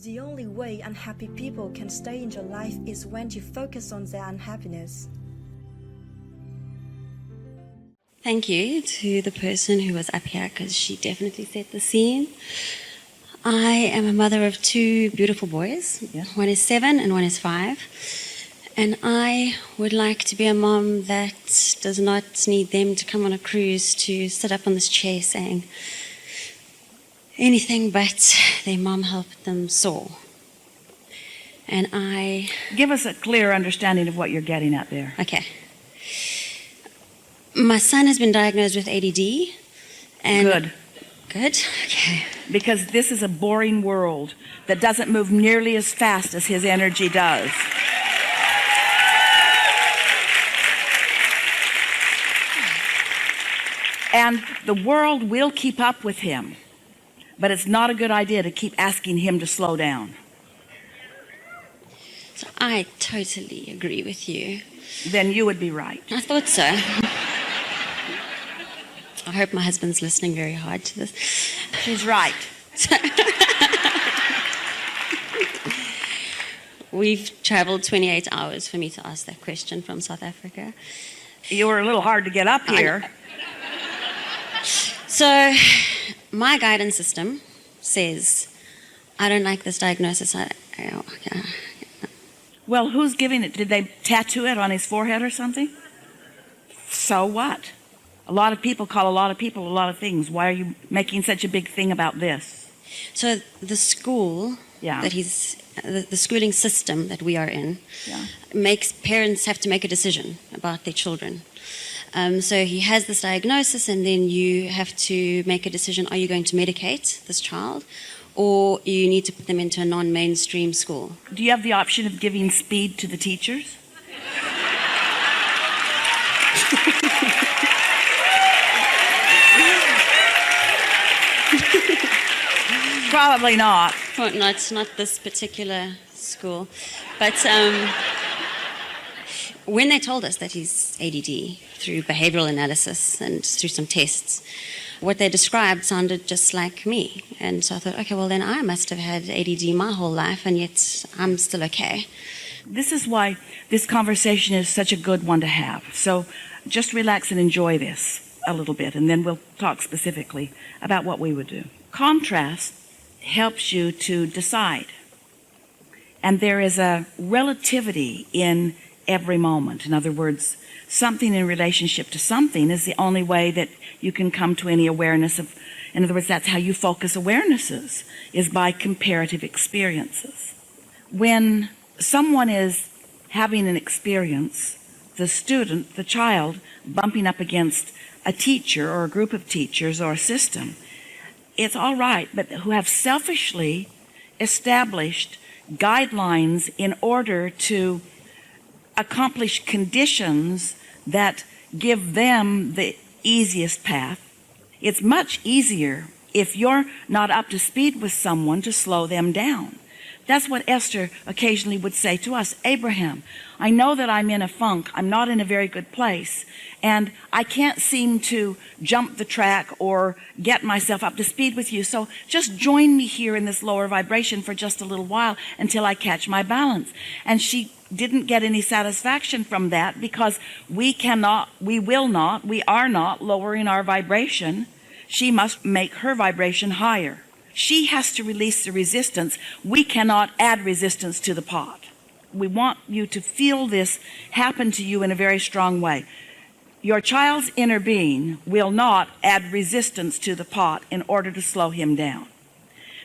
The only way unhappy people can stay in your life is when you focus on their unhappiness. Thank you to the person who was up here, because she definitely set the scene. I am a mother of two beautiful boys. Yeah. One is 7 and one is 5. And I would like to be a mom that does not need them to come on a cruise to sit up on this chair saying anything but their mom helped them soar. And I... Give us a clear understanding of what you're getting at there. Okay. My son has been diagnosed with ADD. And Good. Good? Okay. Because this is a boring world that doesn't move nearly as fast as his energy does. And the world will keep up with him, but it's not a good idea to keep asking him to slow down. So I totally agree with you. Then you would be right. I thought so. I hope my husband's listening very hard to this. She's right. We've traveled 28 hours for me to ask that question from South Africa. You were a little hard to get up here. So my guidance system says, I don't like this diagnosis. Well, who's giving it? Did they tattoo it on his forehead or something? So what? A lot of people call a lot of people a lot of things. Why are you making such a big thing about this? So the school that the schooling system that we are in makes parents have to make a decision about their children. So he has this diagnosis, and then you have to make a decision: are you going to medicate this child, or you need to put them into a non-mainstream school? Do you have the option of giving speed to the teachers? Probably not. Well, no, it's not this particular school. But when they told us that he's ADD through behavioral analysis and through some tests, what they described sounded just like me. And so I thought, okay, well then I must have had ADD my whole life, and yet I'm still okay. This is why this conversation is such a good one to have. So just relax and enjoy this a little bit, and then we'll talk specifically about what we would do. Contrast helps you to decide. And there is a relativity in every moment. In other words, something in relationship to something is the only way that you can come to any awareness of. In other words, that's how you focus awarenesses, is by comparative experiences. When someone is having an experience, the student, the child, bumping up against a teacher or a group of teachers or a system, it's all right, but who have selfishly established guidelines in order to accomplish conditions that give them the easiest path. It's much easier if you're not up to speed with someone to slow them down. That's what Esther occasionally would say to us. Abraham, I know that I'm in a funk. I'm not in a very good place. And I can't seem to jump the track or get myself up to speed with you. So just join me here in this lower vibration for just a little while until I catch my balance. And she didn't get any satisfaction from that, because we are not lowering our vibration. She must make her vibration higher. She has to release the resistance. We cannot add resistance to the pot. We want you to feel this happen to you in a very strong way. Your child's inner being will not add resistance to the pot in order to slow him down.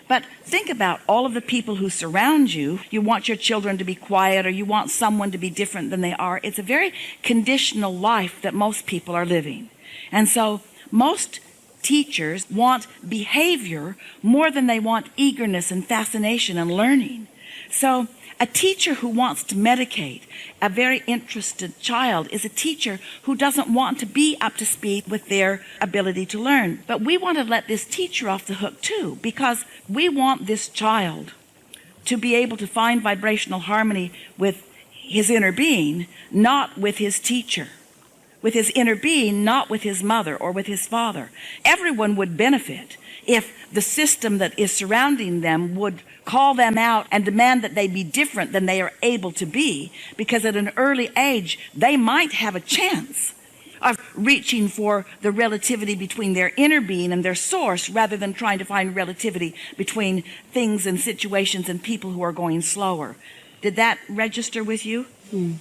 But think about all of the people who surround you. You want your children to be quiet, or you want someone to be different than they are. It's a very conditional life that most people are living. And so most teachers want behavior more than they want eagerness and fascination and learning. So a teacher who wants to medicate a very interested child is a teacher who doesn't want to be up to speed with their ability to learn. But we want to let this teacher off the hook too, because we want this child to be able to find vibrational harmony with his inner being, not with his teacher. With his inner being, not with his mother or with his father. Everyone would benefit if the system that is surrounding them would call them out and demand that they be different than they are able to be, because at an early age, they might have a chance of reaching for the relativity between their inner being and their source, rather than trying to find relativity between things and situations and people who are going slower. Did that register with you? In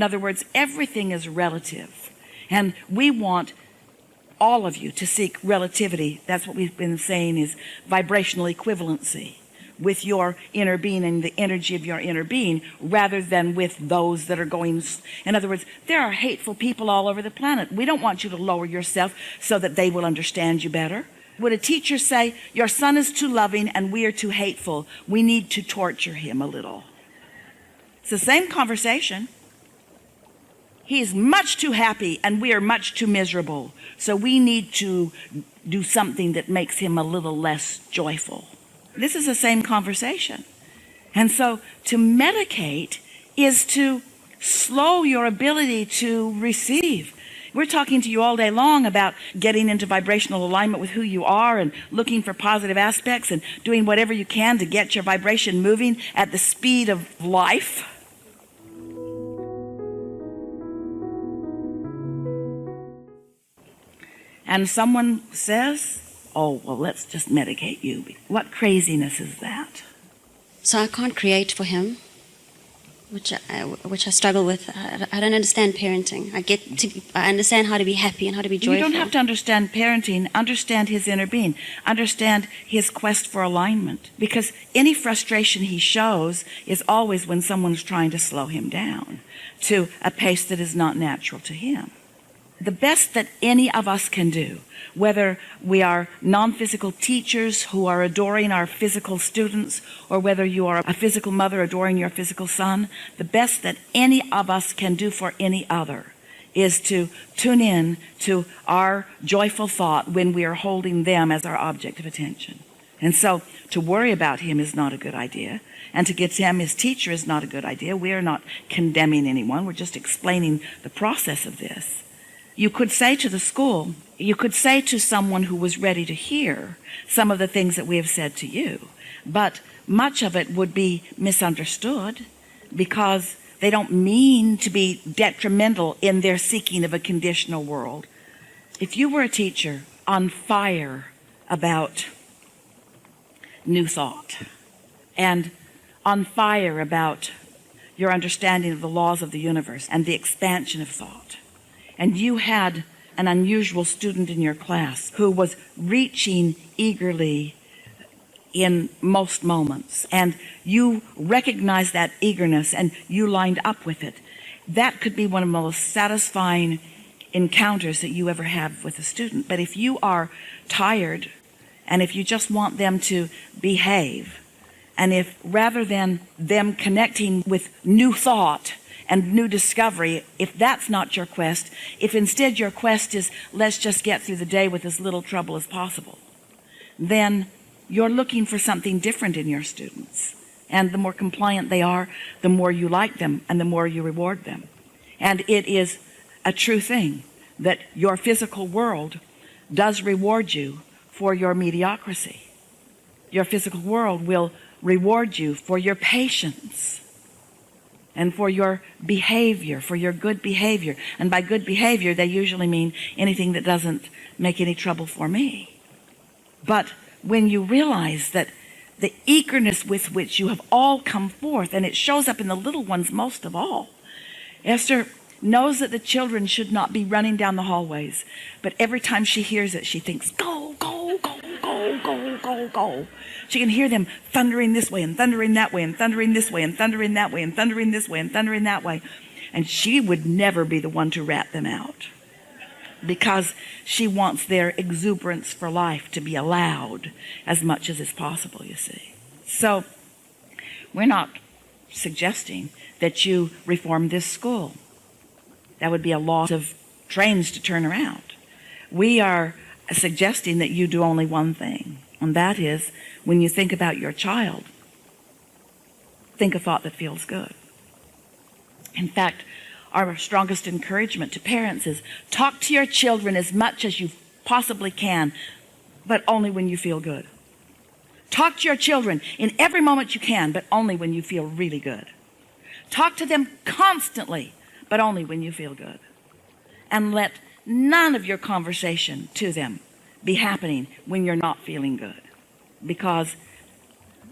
other words, everything is relative. And we want all of you to seek relativity. That's what we've been saying is vibrational equivalency with your inner being and the energy of your inner being, rather than with those that are going. In other words, there are hateful people all over the planet. We don't want you to lower yourself so that they will understand you better. Would a teacher say, your son is too loving and we are too hateful, we need to torture him a little? It's the same conversation. He is much too happy and we are much too miserable, so we need to do something that makes him a little less joyful. This is the same conversation. And so to medicate is to slow your ability to receive. We're talking to you all day long about getting into vibrational alignment with who you are and looking for positive aspects and doing whatever you can to get your vibration moving at the speed of life. And someone says, oh, well, let's just medicate you. What craziness is that? So I can't create for him, which I struggle with. I don't understand parenting. I understand how to be happy and how to be joyful. You don't have to understand parenting. Understand his inner being. Understand his quest for alignment. Because any frustration he shows is always when someone's trying to slow him down to a pace that is not natural to him. The best that any of us can do, whether we are non-physical teachers who are adoring our physical students, or whether you are a physical mother adoring your physical son, the best that any of us can do for any other is to tune in to our joyful thought when we are holding them as our object of attention. And so to worry about him is not a good idea, and to get him his teacher is not a good idea. We are not condemning anyone. We're just explaining the process of this. You could say to the school, you could say to someone who was ready to hear some of the things that we have said to you, but much of it would be misunderstood because they don't mean to be detrimental in their seeking of a conditional world. If you were a teacher on fire about new thought and on fire about your understanding of the laws of the universe and the expansion of thought, and you had an unusual student in your class who was reaching eagerly in most moments, and you recognized that eagerness and you lined up with it, that could be one of the most satisfying encounters that you ever have with a student. But if you are tired, and if you just want them to behave, and if rather than them connecting with new thought and new discovery, if that's not your quest, if instead your quest is let's just get through the day with as little trouble as possible, then you're looking for something different in your students. And the more compliant they are, the more you like them and the more you reward them. And it is a true thing that your physical world does reward you for your mediocrity. Your physical world will reward you for your patience and for your behavior, for your good behavior. And by good behavior, they usually mean anything that doesn't make any trouble for me. But when you realize that the eagerness with which you have all come forth, and it shows up in the little ones most of all. Esther knows that the children should not be running down the hallways, but every time she hears it, she thinks, go, go, go, go, go, go, go. She can hear them thundering this way and thundering that way and thundering this way and thundering that way and thundering this way and thundering that way. And she would never be the one to rat them out because she wants their exuberance for life to be allowed as much as is possible, you see. So we're not suggesting that you reform this school. That would be a loss of trains to turn around. We are suggesting that you do only one thing, and that is, when you think about your child, think a thought that feels good. In fact, our strongest encouragement to parents is talk to your children as much as you possibly can but only when you feel good. Talk to your children in every moment you can, but only when you feel really good. Talk to them constantly, but only when you feel good. And let none of your conversation to them be happening when you're not feeling good, because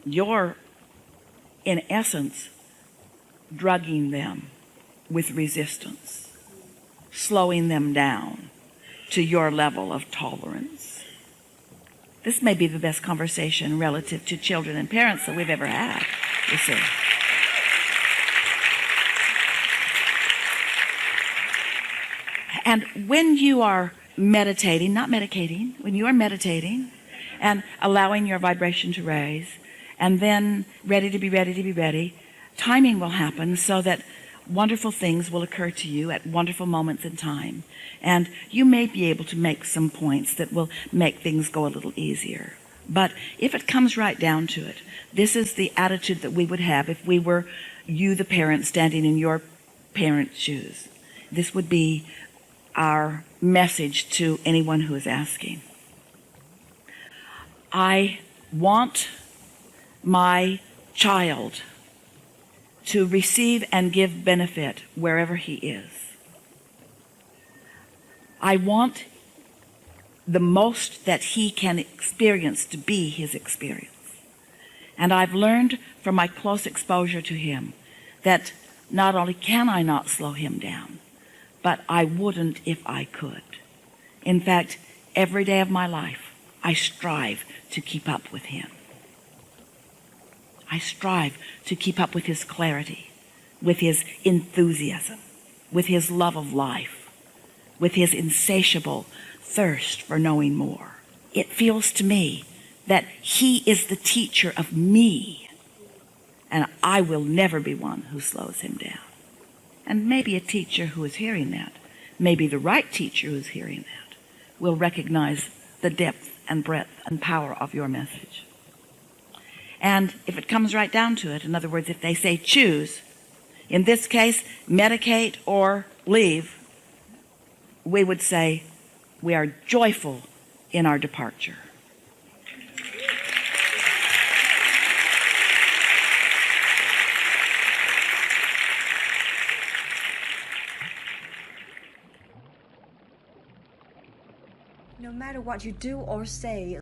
you're, in essence, drugging them with resistance, slowing them down to your level of tolerance. This may be the best conversation relative to children and parents that we've ever had, you see. And when you are meditating, not medicating, when you are meditating and allowing your vibration to raise, and then ready to be ready, timing will happen so that wonderful things will occur to you at wonderful moments in time. And you may be able to make some points that will make things go a little easier. But if it comes right down to it, this is the attitude that we would have if we were you, the parent, standing in your parent's shoes. This would be our message to anyone who is asking. I want my child to receive and give benefit wherever he is. I want the most that he can experience to be his experience. And I've learned from my close exposure to him that not only can I not slow him down, but I wouldn't if I could. In fact, every day of my life, I strive to keep up with him. I strive to keep up with his clarity, with his enthusiasm, with his love of life, with his insatiable thirst for knowing more. It feels to me that he is the teacher of me, and I will never be one who slows him down. And maybe a teacher who is hearing that, maybe the right teacher who is hearing that, will recognize the depth and breadth and power of your message. And if it comes right down to it, in other words, if they say choose, in this case, medicate or leave, we would say we are joyful in our departure. No matter what you do or say,